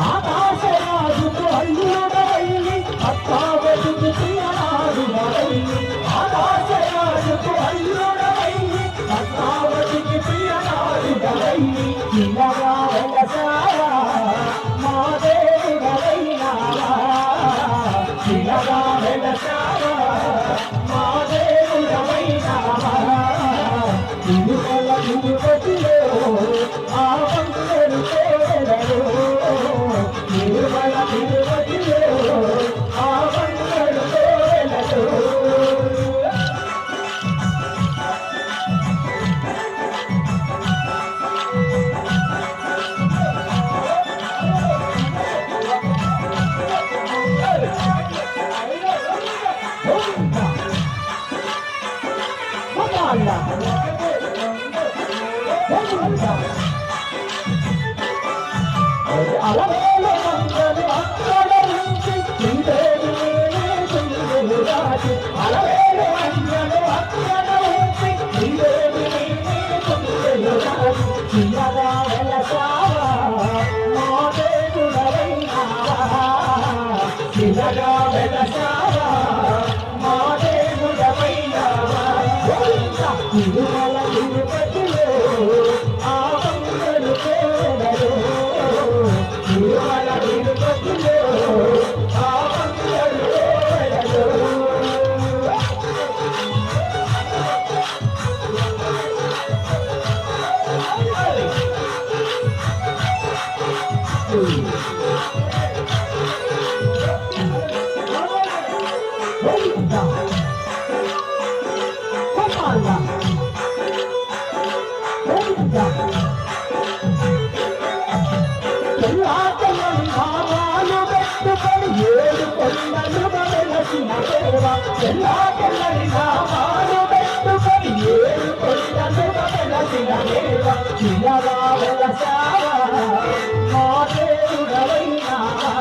ఆకాశరాజుకు అల్లుడవైలి అత్తావతుకు ప్రియనాడుడవైలి ఆకాశరాజుకు అల్లుడవైలి అత్తావతుకు ప్రియనాడుడవైలి చిన్నగా వెలసావా మా దేవుడవైనావా చిన్నగా వెలసావా మా దేవుడవైనావా తిరుమల తిరుపతిలో ఆ వందరు పేదలు తిరుమల తిరుపతిలో ఆ వందరు పేదలు అలవేలు మంగళ అక్కడ నుంచి శ్రీదేవి శ్రీదేవి రాజు అలవేలు మంగళ అక్కడ నుంచి శ్రీదేవి శ్రీదేవి రాజు చిన్నగా వెలసావా మా దేవుడవైనావా చిన్నగా వెలసావా మా దేవుడవైనావా తిరుమల తిరుపతిలో ఆ వందరు పేదలు తిరుమల తిరుపతిలో ఆ వందరు పేదలు భావాలు పెట్టుకొని ఏడు కొండలు వెలసిన దేవా ఎల్లాకెళ్ళని భావాలు పెట్టుకొని ఏడు కొండలు వెలసిన దేవా చిన్నగా వెలసావా మా దేవుడవైనావా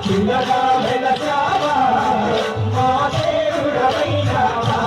చిన్నగా వెలసావా మా దేవుడవైనావా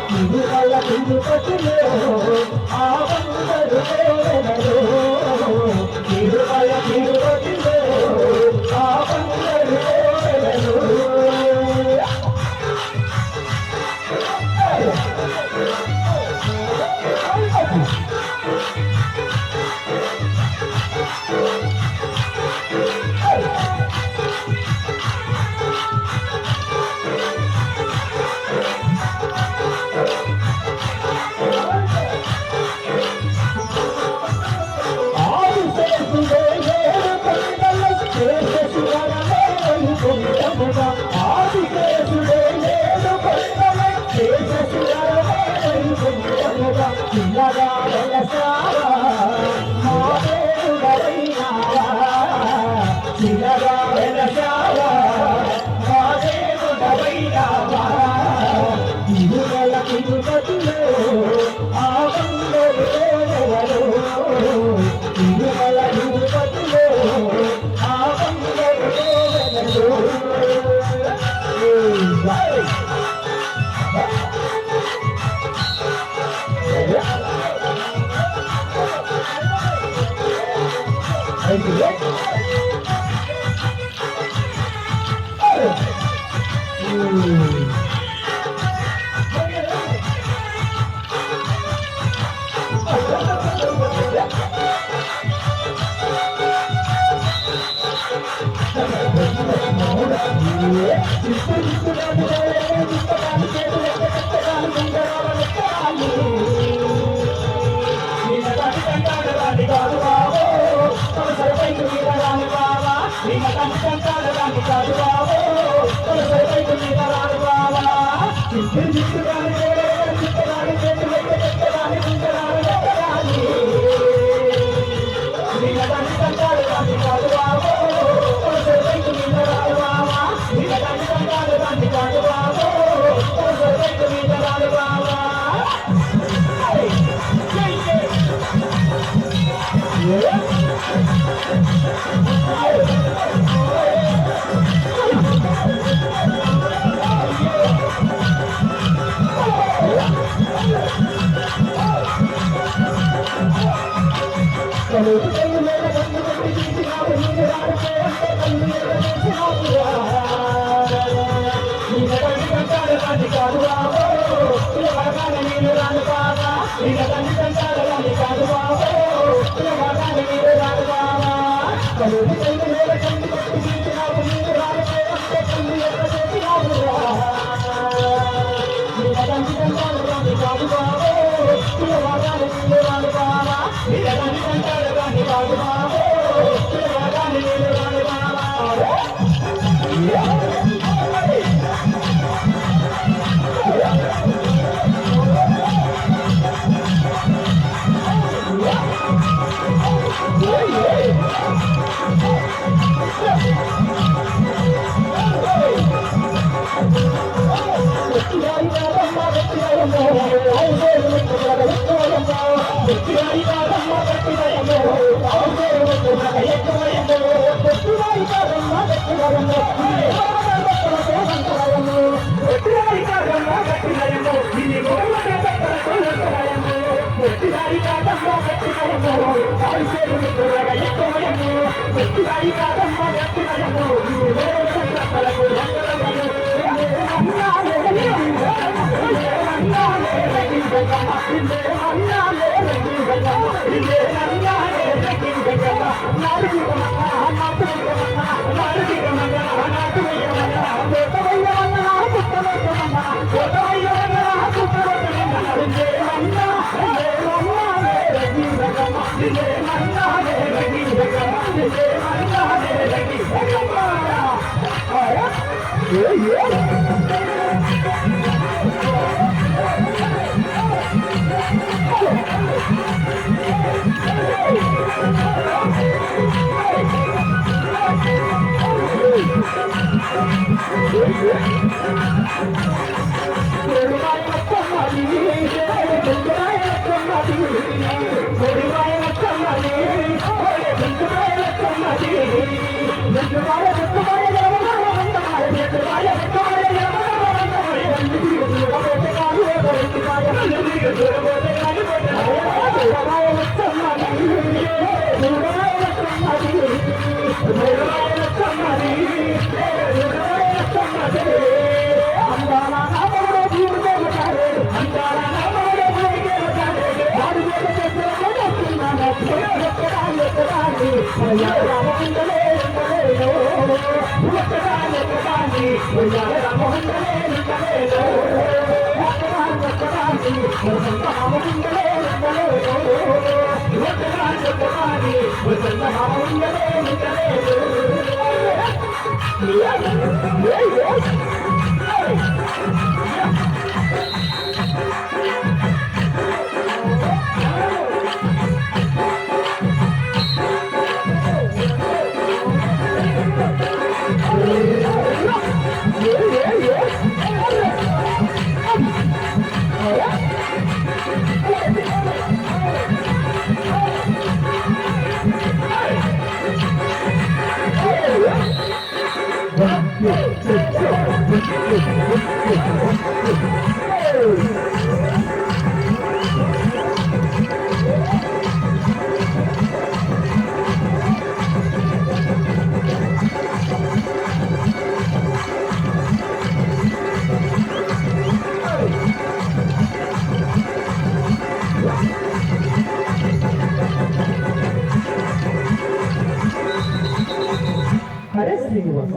తిరుమల తిరుపతిలో ఆ వందరు పేదలు తిరుమల తిరుపతిలో ఆ వందరు పేదలు చిన్నగా వెలసావా మా దేవుడవైనావా చిన్నగా వెలసావా మా దేవుడవైనావా తిరుమల తిరుపతిలో ఆ వందరు పేదలు తిరుమల తిరుపతిలో ఆ వందరు పేదలు కాదు బాబో సరిపైకి మీద రాని బాబా నిన్న కంటాడు రాని కాదు బాబో సరిపైకి మీద రాని బాబా చిట్టుగాని చిట్టరాని చేతులు పెట్టరాని కుంటరాని పెట్టరాని నిన్న కంటాడు రాని కాదు బాబో సరిపైకి మీద రాని బాబా నిన్న కంటాడు రాని కాదు బాబో సరిపైకి మీద రాని బాబా హరే శ్రీనివాస